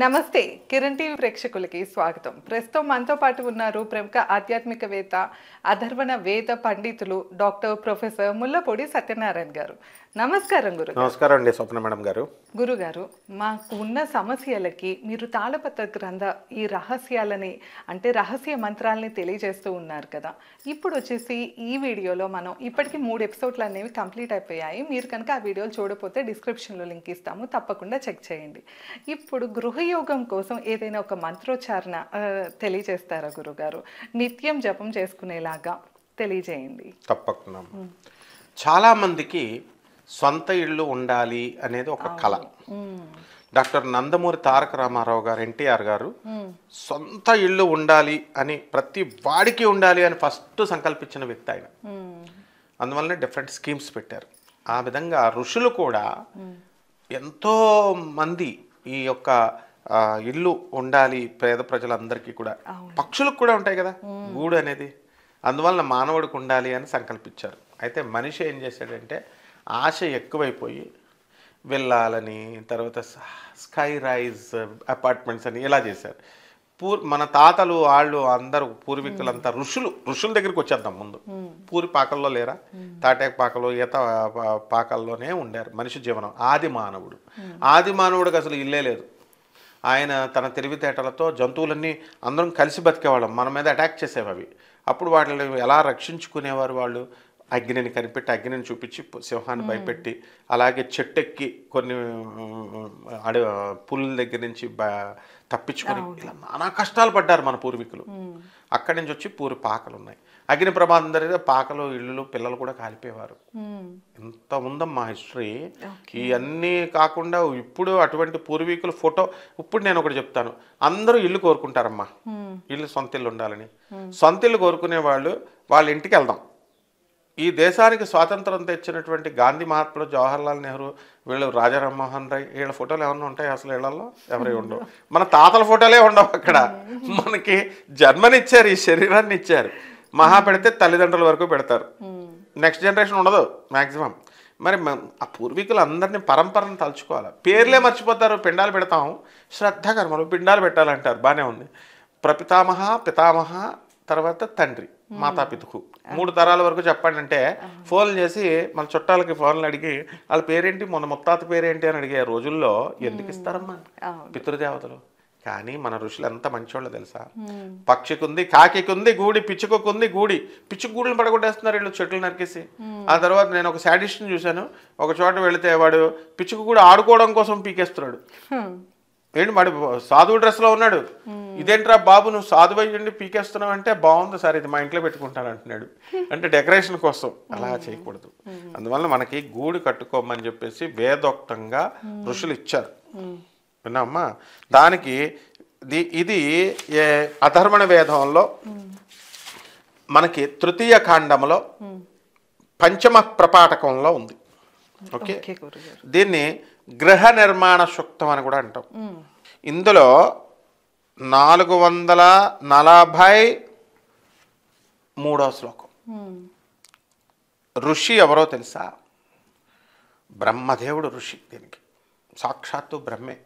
నమస్తే కిరణ్ టీవీ ప్రేక్షకులకి స్వాగతం. ప్రస్తుతం మనతో పాటు ఉన్నారు ప్రముఖ ఆధ్యాత్మికవేత్త, అధర్వణ వేద పండితులు డాక్టర్ ప్రొఫెసర్ ముల్లపూడి సత్యనారాయణ గారు. నమస్కారం గురు. నమస్కారం అండి స్వప్న మేడం గారు. గురుగారు, మాకు ఉన్న సమస్యలకి మీరు తాళపత్ర గ్రంథ ఈ రహస్యాలని అంటే రహస్య మంత్రాలని తెలియజేస్తూ ఉన్నారు కదా. ఇప్పుడు వచ్చేసి ఈ వీడియోలో మనం ఇప్పటికీ 3 ఎపిసోడ్లు అనేవి కంప్లీట్ అయిపోయాయి. మీరు కనుక ఆ వీడియోలు చూడకపోతే డిస్క్రిప్షన్లో లింక్ ఇస్తాము, తప్పకుండా చెక్ చేయండి. ఇప్పుడు గృహయోగం కోసం ఏదైనా ఒక మంత్రోచ్చారణ తెలియజేస్తారా గురుగారు? నిత్యం జపం చేసుకునేలాగా తెలియజేయండి. తప్పకుండా. చాలామందికి సొంత ఇళ్ళు ఉండాలి అనేది ఒక కళ. డాక్టర్ నందమూరి తారక రామారావు గారు, ఎన్టీఆర్ గారు సొంత ఇళ్ళు ఉండాలి అని ప్రతి వాడికి ఉండాలి అని ఫస్ట్ సంకల్పించిన వ్యక్తి ఆయన. అందువల్లనే డిఫరెంట్ స్కీమ్స్ పెట్టారు. ఆ విధంగా ఋషులు కూడా ఎంతో మంది ఈ యొక్క ఇల్లు ఉండాలి పేద ప్రజలందరికీ కూడా. పక్షులకు కూడా ఉంటాయి కదా గూడు అనేది, అందువలన మానవుడికి ఉండాలి అని సంకల్పించారు. అయితే మనిషి ఏం చేశాడంటే ఆశ ఎక్కువైపోయి వెళ్ళాలని, తర్వాత స్కై రైజ్ అపార్ట్మెంట్స్ అని ఇలా చేశారు. మన తాతలు వాళ్ళు అందరూ పూర్వీకులంతా ఋషుల దగ్గరికి వచ్చేద్దాం. ముందు పూరి పాకల్లో లేరా, తాటాక పాకలో, ఈత పాకల్లోనే ఉండారు. మనిషి జీవనం ఆది మానవుడికి అసలు ఇల్లే లేదు. ఆయన తన తెలివితేటలతో జంతువులన్నీ అందరం కలిసి బతికేవాళ్ళం, మన మీద అటాక్ చేసేవి అవి. అప్పుడు వాటిని ఎలా రక్షించుకునేవారు వాళ్ళు? అగ్నిని కనిపెట్టి అగ్నిని చూపించి సింహాన్ని భయపెట్టి, అలాగే చెట్టెక్కి కొన్ని పులుల దగ్గర నుంచి తప్పించుకొని ఇలా నానా కష్టాలు పడ్డారు మన పూర్వీకులు. అక్కడి నుంచి వచ్చి పూరి పాకలు ఉన్నాయి. అగ్ని ప్రమాదం జరిగితే పాకలు, ఇళ్ళు, పిల్లలు కూడా కాలిపోయేవారు. ఎంత ఉందమ్మా హిస్టరీ. ఇవన్నీ కాకుండా ఇప్పుడు అటువంటి పూర్వీకుల ఫోటో. ఇప్పుడు నేను ఒకటి చెప్తాను, అందరూ ఇల్లు కోరుకుంటారమ్మా, ఇల్లు సొంత ఇల్లు ఉండాలని. సొంత ఇల్లు కోరుకునే వాళ్ళు వాళ్ళ ఇంటికి వెళ్దాం. ఈ దేశానికి స్వాతంత్రం తెచ్చినటువంటి గాంధీ, మహాత్ముడు, జవహర్లాల్ నెహ్రూ, వీళ్ళు రాజా రామ్మోహన్ రాయ్, వీళ్ళ ఫోటోలు ఏమన్నా ఉంటాయి అసలు ఇళ్లలో? ఎవరి ఉండవు. మన తాతల ఫోటోలే ఉండవు అక్కడ. మనకి జన్మనిచ్చారు, ఈ శరీరాన్ని ఇచ్చారు. మహా పెడితే తల్లిదండ్రుల వరకు పెడతారు, నెక్స్ట్ జనరేషన్ ఉండదు మ్యాక్సిమం. మరి ఆ పూర్వీకులు అందరినీ పరంపరను తలుచుకోవాలి. పేర్లే మర్చిపోతారు. పిండాలు పెడతాం, శ్రద్ధ కర్మలు పిండాలు పెట్టాలంటారు, బాగానే ఉంది. ప్రపితామహ, పితామహ, తర్వాత తండ్రి, మాతాపితుకు, 3 తరాల వరకు చెప్పండి అంటే ఫోన్లు చేసి మన చుట్టాలకి ఫోన్లు అడిగి వాళ్ళ పేరేంటి, మొన్న ముత్తాత పేరేంటి అని అడిగే రోజుల్లో ఎందుకు ఇస్తారమ్మా పితృదేవతలు? కానీ మన ఋషులు ఎంత మంచోళ్ళు తెలుసా? పక్షికుంది, కాకికుంది గూడి, పిచ్చుకుంది గూడి, పిచ్చుకు గూడులను పడగొట్టేస్తున్నారు వీళ్ళు చెట్లు నరికేసి. ఆ తర్వాత నేను ఒక శాడిస్ట్ని చూశాను, ఒక చోట వెళితే వాడు పిచ్చుకు కూడా ఆడుకోవడం కోసం పీకేస్తున్నాడు. ఏంటి వాడు సాధువు డ్రెస్లో ఉన్నాడు, ఇదేంట్రా బాబు నువ్వు సాధువు అయ్యండి పీకేస్తున్నావు అంటే, బాగుంది సార్ ఇది మా ఇంట్లో పెట్టుకుంటాను అంటున్నాడు. అంటే డెకరేషన్ కోసం. అలా చేయకూడదు. అందువల్ల మనకి గూడు కట్టుకోమని చెప్పేసి వేదోక్తంగా ఋషులు ఇచ్చారు, విన్నామ్మా. దానికి ఇది అధర్వణ వేదంలో మనకి తృతీయ కాండంలో పంచమ ప్రపాఠకంలో ఉంది. ఓకే, దీన్ని గృహ నిర్మాణ సూక్తం అని కూడా అంటాం. ఇందులో 443వ శ్లోకం. ఋషి ఎవరో తెలుసా? బ్రహ్మదేవుడు ఋషి, దీనికి సాక్షాత్తు బ్రహ్మే.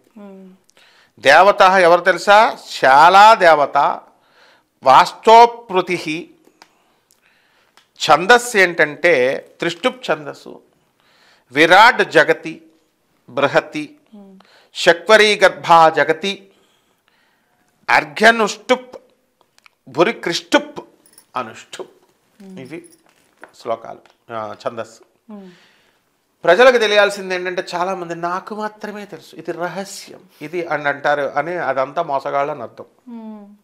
దేవత ఎవరు తెలుసా? శాలా దేవత, వాస్తోపృతి. ఛందస్సు ఏంటంటే త్రిష్టుప్ ఛందస్సు. విరాట్ జగతి, బృహతి, శక్వరీ గర్భా జగతి, అర్ఘ్యనుష్టుప్, భురికృష్టుప్, అనుష్టుప్. ఇవి శ్లోకాలు, ఛందస్సు. ప్రజలకు తెలియాల్సింది ఏంటంటే చాలామంది నాకు మాత్రమే తెలుసు, ఇది రహస్యం, ఇది అని అంటారు అని. అదంతా మోసగాళ్ళని అర్థం.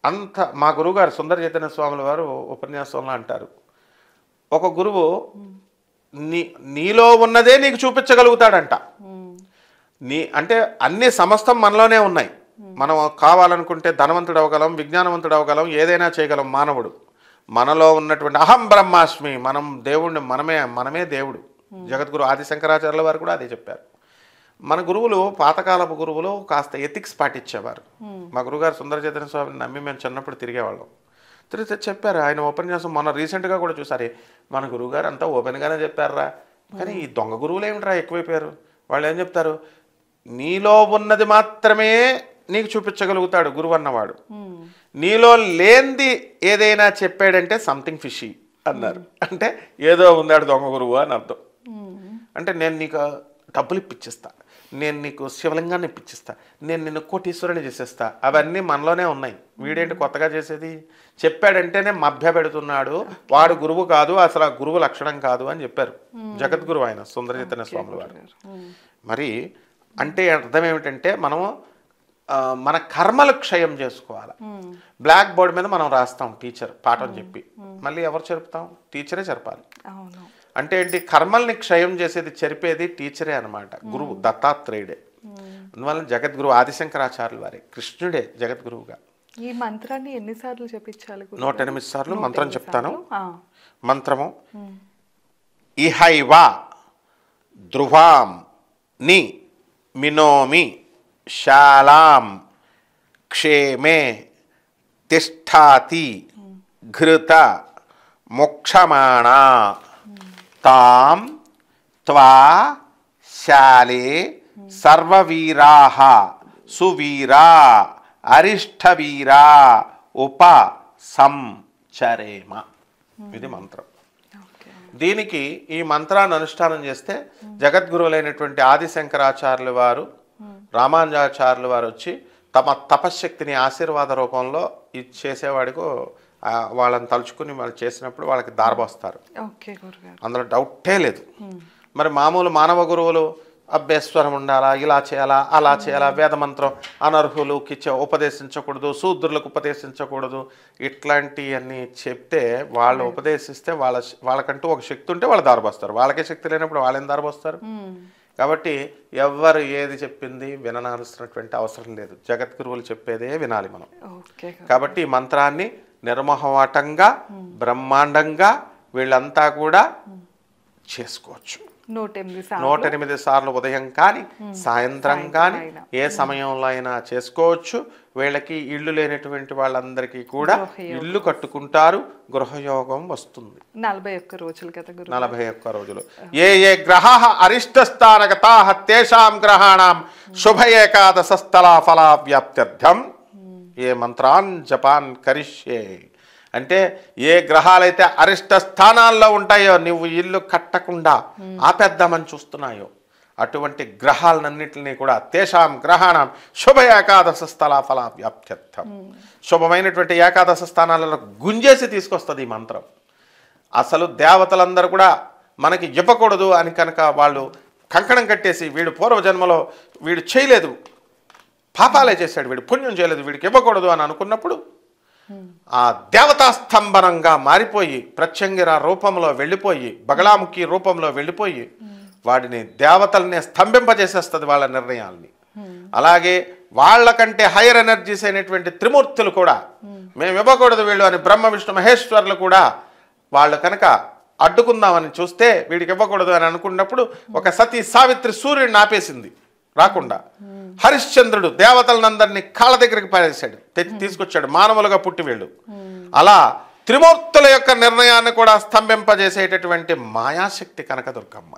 అంత మా గురువుగారు సుందర చైతన్య స్వాముల వారు ఉపన్యాసంలో అంటారు, ఒక గురువు నీలో ఉన్నదే నీకు చూపించగలుగుతాడంట. అంటే అన్ని సమస్తం మనలోనే ఉన్నాయి. మనం కావాలనుకుంటే ధనవంతుడు అవ్వగలం, విజ్ఞానవంతుడు అవ్వగలం, ఏదైనా చేయగలం. మానవుడు మనలో ఉన్నటువంటి అహం బ్రహ్మాస్మి, మనం దేవుడిని, మనమే దేవుడు. జగద్గురు ఆది శంకరాచార్యుల వారు కూడా అదే చెప్పారు. మన గురువులు, పాతకాలపు గురువులు కాస్త ఎథిక్స్ పాటించేవారు. మా గురువుగారు సుందర చైతన్య స్వామిని నమ్మి మేము చిన్నప్పుడు తిరిగేవాళ్ళం. తిరిగితే చెప్పారు, ఆయన ఉపన్యాసం మొన్న రీసెంట్గా కూడా చూసారు. మన గురువుగారు అంతా ఓపెన్గానే చెప్పారా, కానీ ఈ దొంగ గురువులు ఏమిట్రా ఎక్కువైపోయారు. వాళ్ళు ఏం చెప్తారు, నీలో ఉన్నది మాత్రమే నీకు చూపించగలుగుతాడు గురువు అన్నవాడు. నీలో లేనిది ఏదైనా చెప్పాడంటే సంథింగ్ ఫిషీ అన్నారు. అంటే ఏదో ఉన్నాడు దొంగ గురువు అని అర్థం. అంటే నేను నీకు డబ్బులు ఇప్పించేస్తా, నేను నీకు శివలింగాన్ని ఇప్పించేస్తా, నేను నిన్ను కోటీశ్వరుని చేసేస్తా, అవన్నీ మనలోనే ఉన్నాయి. వీడేంటి కొత్తగా చేసేది? చెప్పాడంటేనే మభ్య పెడుతున్నాడు, వాడు గురువు కాదు, అసలు ఆ గురువు లక్షణం కాదు అని చెప్పారు జగద్గురువు ఆయన సుందర చైతన్య స్వాముల వారు. మరి అంటే అర్థం ఏమిటంటే మనము మన కర్మలు క్షయం చేసుకోవాలి. బ్లాక్ బోర్డ్ మీద మనం రాస్తాం టీచర్ పాఠం చెప్పి, మళ్ళీ ఎవరు చెరుపుతాం? టీచరే చెరపాలి. అంటే ఏంటి? కర్మల్ని క్షయం చేసేది చెరిపేది టీచరే అనమాట, గురువు దత్తాత్రేయుడే. అందువల్ల జగద్గురువు ఆదిశంకరాచార్యులు వారే, కృష్ణుడే జగద్గురువుగా. ఈ మంత్రాన్ని ఎన్నిసార్లు చెప్పించాలి? 108 సార్లు మంత్రం చెప్తాను. మంత్రము ఇహైవ ధ్రువాం ని మినోమి శాలాం క్షేమే తిష్ఠాతి ఘృత మోక్షమాణా తాం త్వా శాలే సర్వవీరాః సువీరా అరిష్టవీరా ఉప సంచరేమ. ఇది మంత్రం. దీనికి ఈ మంత్రాన్ని అనుష్ఠానం చేస్తే జగద్గురువులైనటువంటి ఆదిశంకరాచార్యుల వారు, రామానుజాచార్యుల వారు వచ్చి తమ తపశ్శక్తిని ఆశీర్వాద రూపంలో చేసేవాడికి వాళ్ళని తలుచుకుని వాళ్ళు చేసినప్పుడు వాళ్ళకి దారబోస్తారు. అందులో డౌటే లేదు. మరి మామూలు మానవ గురువులు అభ్యస్వరం ఉండాలా, ఇలా చేయాలా, అలా చేయాలా, వేదమంత్రం అనర్హులకి ఉపదేశించకూడదు, శూద్రులకు ఉపదేశించకూడదు, ఇట్లాంటివన్నీ చెప్తే వాళ్ళు ఉపదేశిస్తే వాళ్ళకంటూ ఒక శక్తి ఉంటే వాళ్ళు దారబోస్తారు. వాళ్ళకే శక్తి లేనప్పుడు వాళ్ళేం దారబోస్తారు? కాబట్టి ఎవరు ఏది చెప్పింది వినాల్సినటువంటి అవసరం లేదు. జగద్గురువులు చెప్పేదే వినాలి మనం. కాబట్టి ఈ మంత్రాన్ని నిర్మోహమాటంగా బ్రహ్మాండంగా వీళ్ళంతా కూడా చేసుకోవచ్చు. 108 సార్లు ఉదయం కానీ సాయంత్రం కానీ ఏ సమయంలో అయినా చేసుకోవచ్చు. వీళ్ళకి ఇల్లు లేనటువంటి వాళ్ళందరికీ కూడా ఇల్లు కట్టుకుంటారు, గృహయోగం వస్తుంది. 41 రోజులు కదా గురు? 41 రోజులు. ఏ ఏ గ్రహాః అరిష్టస్థానగతాః తేషాం గ్రహాణాం శుభ ఏకాదశ స్థలా ఫలా వ్యాప్త్యర్థం ఏ మంత్రాన్ జపాన్ కరిష్యే. అంటే ఏ గ్రహాలైతే అరిష్ట స్థానాల్లో ఉంటాయో, నువ్వు ఇల్లు కట్టకుండా ఆపేద్దామని చూస్తున్నాయో అటువంటి గ్రహాలన్నింటినీ కూడా తేషాం గ్రహాణం శుభ ఏకాదశ స్థలా ఫలా వ్యాప్త్యర్థం, శుభమైనటువంటి ఏకాదశ స్థానాలలో గుంజేసి తీసుకొస్తుంది ఈ మంత్రం. అసలు దేవతలందరూ కూడా మనకి ఇవ్వకూడదు అని కనుక వాళ్ళు కంకణం కట్టేసి, వీడు పూర్వజన్మలో వీడు చేయలేదు, పాపాలే చేశాడు, వీడు పుణ్యం చేయలేదు, వీడికి ఇవ్వకూడదు అని అనుకున్నప్పుడు ఆ దేవతా స్తంభనంగా మారిపోయి ప్రత్యంగిర రూపంలో వెళ్ళిపోయి, బగళాముఖి రూపంలో వెళ్ళిపోయి వాడిని దేవతల్ని స్తంభింపజేసేస్తుంది వాళ్ళ నిర్ణయాల్ని. అలాగే వాళ్ళకంటే హైయర్ ఎనర్జీస్ అయినటువంటి త్రిమూర్తులు కూడా మేము ఇవ్వకూడదు వీళ్ళు అని బ్రహ్మ విష్ణు మహేశ్వరులు కూడా వాళ్ళు కనుక అడ్డుకుందామని చూస్తే, వీడికి ఇవ్వకూడదు అని అనుకున్నప్పుడు ఒక సతీ సావిత్రి సూర్యుడిని ఆపేసింది రాకుండా. హరిశ్చంద్రుడు దేవతలందరినీ కాళ్ళ దగ్గరికి పారేశాడు, తీసుకొచ్చాడు మానవులుగా పుట్టి వీళ్ళు. అలా త్రిమూర్తుల యొక్క నిర్ణయాన్ని కూడా స్తంభింపజేసేటటువంటి మాయాశక్తి కనకదుర్గమ్మ,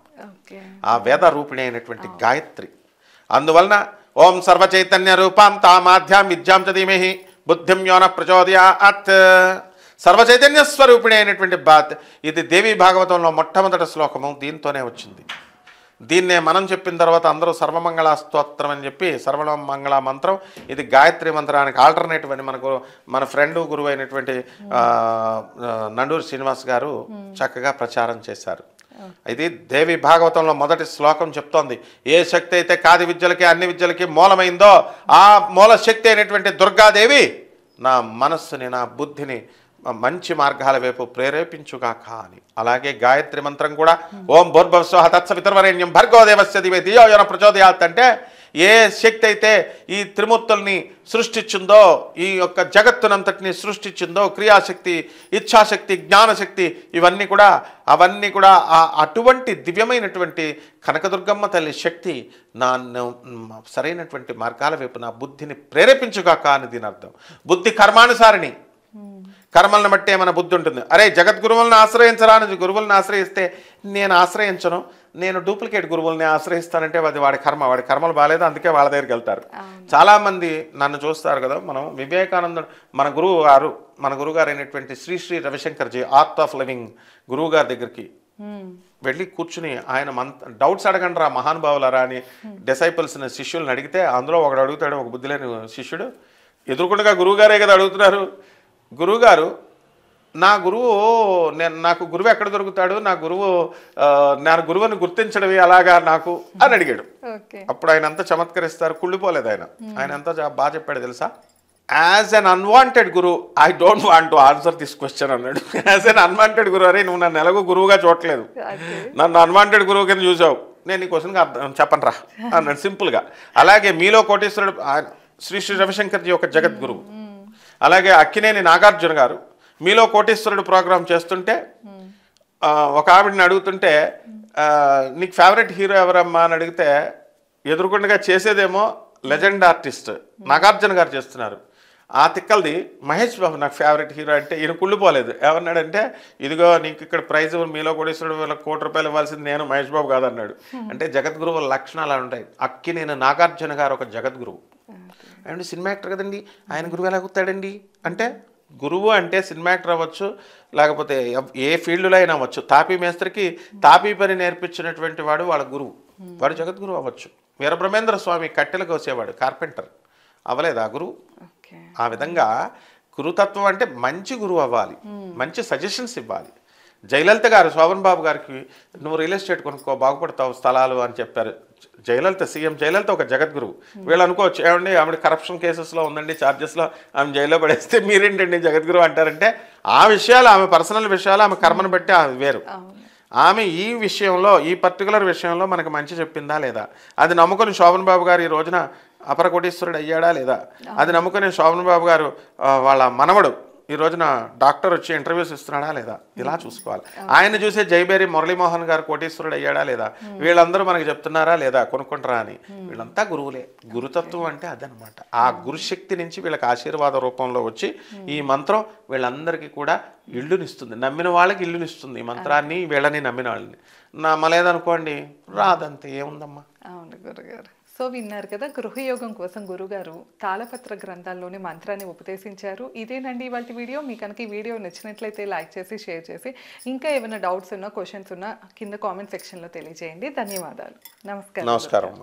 ఆ వేద రూపిణి అయినటువంటి గాయత్రి. అందువలన ఓం సర్వచైతన్య రూపాం తామాధ్యాం విద్యాం చ ధీమహి బుద్ధిం యోన ప్రచోదయాత్. సర్వచైతన్య స్వరూపిణి అయినటువంటి బాత్, ఇది దేవీ భాగవతంలో మొట్టమొదటి శ్లోకము, దీంతోనే వచ్చింది. దీన్నే మనం చెప్పిన తర్వాత అందరూ సర్వమంగళ స్తోత్రం అని చెప్పి సర్వమంగళ మంత్రం, ఇది గాయత్రి మంత్రానికి ఆల్టర్నేటివ్ అని మనకు మన ఫ్రెండ్ గురువు అయినటువంటి నండూరు శ్రీనివాస్ గారు చక్కగా ప్రచారం చేశారు. ఇది దేవి భాగవతంలో మొదటి శ్లోకం చెప్తోంది, ఏ శక్తి అయితే కాది విద్యలకి అన్ని విద్యలకి మూలమైందో ఆ మూల శక్తి అయినటువంటి దుర్గాదేవి నా మనస్సుని, నా బుద్ధిని మంచి మార్గాల వైపు ప్రేరేపించుగాక అని. అలాగే గాయత్రి మంత్రం కూడా ఓం భూర్భువస్వః తత్సవితుర్వరేణ్యం భర్గో దేవస్య ధీమహి ధియో యో నః ప్రచోదయాత్. అంటే ఏ శక్తి అయితే ఈ త్రిమూర్తుల్ని సృష్టించిందో, ఈ యొక్క జగత్తునంతటిని సృష్టించిందో, క్రియాశక్తి, ఇచ్ఛాశక్తి, జ్ఞానశక్తి, అవన్నీ కూడా అటువంటి దివ్యమైనటువంటి కనకదుర్గమ్మ తల్లి శక్తి నన్ను సరైనటువంటి మార్గాల వైపు నా బుద్ధిని ప్రేరేపించుగాక అని దీని అర్థం. బుద్ధి కర్మానుసారిణి, కర్మలను బట్టే మన బుద్ధి ఉంటుంది. అరే జగద్గురువులను ఆశ్రయించరా అని గురువులను ఆశ్రయిస్తే నేను ఆశ్రయించను, నేను డూప్లికేట్ గురువుల్ని ఆశ్రయిస్తానంటే అది వాడి కర్మలు బాగాలేదు, అందుకే వాళ్ళ దగ్గరికి వెళ్తారు. చాలామంది నన్ను చూస్తారు కదా, మనం వివేకానందుడు మన గురువు గారు అయినటువంటి Shri Shri Ravishankarji art of living గురువు గారి దగ్గరికి వెళ్ళి కూర్చుని ఆయన డౌట్స్ అడగండి రా మహానుభావులరా అని డిసైపుల్స్ని శిష్యుల్ని అడిగితే అందులో ఒకడు అడుగుతాడు, ఒక బుద్ధి లేని శిష్యుడు, ఎదురుకుండగా గురువుగారే కదా అడుగుతున్నారు, గురువుగారు నా గురువు నాకు గురువు ఎక్కడ దొరుకుతాడు, నా గురువుని గుర్తించడమే అలాగా నాకు అని అడిగాడు. అప్పుడు ఆయన అంతా చమత్కరిస్తారు, కుళ్ళిపోలేదు ఆయన అంతా బాగా చెప్పాడు తెలుసా, as an unwanted Guru I don't want to answer this question అన్నాడు. యాజ్ అన్ అన్వాంటెడ్ గురువు, అరే నువ్వు నన్ను ఎలాగో గురువుగా చూడలేదు, నన్ను అన్వాంటెడ్ గురువు కింద చూసావు, నేను ఈ క్వశ్చన్కి చెప్పను రా అన్నాడు సింపుల్గా. అలాగే మీలో కోటేశ్వరుడు శ్రీ శ్రీ రవిశంకర్జీ ఒక జగద్గురువు. అలాగే అక్కినేని నాగార్జున గారు మీలో కోటేశ్వరుడు ప్రోగ్రాం చేస్తుంటే ఒక ఆవిడని అడుగుతుంటే నీకు ఫేవరెట్ హీరో ఎవరమ్మా అని అడిగితే ఎదురుకుండగా చేసేదేమో లెజెండ్ ఆర్టిస్ట్ నాగార్జున గారు చేస్తున్నారు, ఆ తిక్కలది మహేష్ బాబు నాకు ఫేవరెట్ హీరో అంటే ఈయన కుళ్ళిపోలేదు. ఏమన్నాడంటే ఇదిగో నీకు ఇక్కడ ప్రైజ్ మీలో కోటేశ్వరుడు వీళ్ళకి ₹1,00,00,000 ఇవ్వాల్సింది నేను మహేష్ బాబు కాదన్నాడు. అంటే జగద్గురువుల లక్షణాలు అలా ఉంటాయి. అక్కినేని నాగార్జున గారు ఒక జగద్గురువు అండ్ సినిమా యాక్టర్ కదండి, ఆయన గురువు ఎలా గుర్తాడండి అంటే, గురువు అంటే సినిమా యాక్టర్ అవ్వచ్చు, లేకపోతే ఏ ఫీల్డ్లో అయినా అవ్వచ్చు. తాపీ మేస్త్రికి తాపీ పని నేర్పించినటువంటి వాడు వాళ్ళ గురువు, వాడు జగద్గురువు అవ్వచ్చు. వీరబ్రహ్మేంద్ర స్వామి కట్టెలు కోసేవాడు, కార్పెంటర్ అవ్వలేదు ఆ గురువు. ఆ విధంగా గురుతత్వం అంటే మంచి గురువు అవ్వాలి, మంచి సజెషన్స్ ఇవ్వాలి. జయలలిత గారు శోభన్ బాబు గారికి నువ్వు రియల్ ఎస్టేట్ కొనుక్కో బాగుపడతావు స్థలాలు అని చెప్పారు. సీఎం జయలలిత ఒక జగద్గురువు. వీళ్ళు అనుకోవచ్చు ఏమండి ఆవిడ కరప్షన్ కేసెస్లో ఉందండి, ఛార్జెస్లో ఆమె జైల్లో పడేస్తే మీరేంటండి జగద్గురువు అంటారంటే, ఆ విషయాలు ఆమె పర్సనల్ విషయాలు ఆమె కర్మను బట్టి ఆమె వేరు. ఆమె ఈ విషయంలో ఈ పర్టికులర్ విషయంలో మనకు మంచి చెప్పిందా లేదా, అది నమ్ముకొని శోభన్ బాబు గారు ఈ రోజున అపర కోటీశ్వరుడు అయ్యాడా లేదా, అది నమ్ముకొని శోభన్ బాబు గారు వాళ్ళ మనవడు ఈ రోజున డాక్టర్ వచ్చి ఇంటర్వ్యూస్ ఇస్తున్నాడా లేదా, ఇలా చూసుకోవాలి. ఆయన చూసే జైబేరి మురళీమోహన్ గారు కోటీశ్వరుడు అయ్యాడా లేదా, వీళ్ళందరూ మనకు చెప్తున్నారా లేదా, కొనుక్కుంటారా అని. వీళ్ళంతా గురువులే. గురుతత్వం అంటే అదనమాట. ఆ గురుశక్తి నుంచి వీళ్ళకి ఆశీర్వాద రూపంలో వచ్చి ఈ మంత్రం వీళ్ళందరికీ కూడా ఇల్లునిస్తుంది. నమ్మిన వాళ్ళకి ఇల్లునిస్తుంది ఈ మంత్రాన్ని, వీళ్ళని నమ్మిన వాళ్ళని. నమ్మలేదనుకోండి రాదంతే, ఏముందమ్మా. అవును గురుగారు. సో విన్నారు కదా, గృహయోగం కోసం గురుగారు తాళపత్ర గ్రంథాల్లోని మంత్రాన్ని ఉపదేశించారు. ఇదేనండి ఇవాళ వీడియో. మీకు కనుక ఈ వీడియో నచ్చినట్లయితే లైక్ చేసి షేర్ చేసి, ఇంకా ఏమైనా డౌట్స్ ఉన్నా క్వశ్చన్స్ ఉన్నా కింద కామెంట్ సెక్షన్లో తెలియజేయండి. ధన్యవాదాలు. నమస్కారం. నమస్కారం.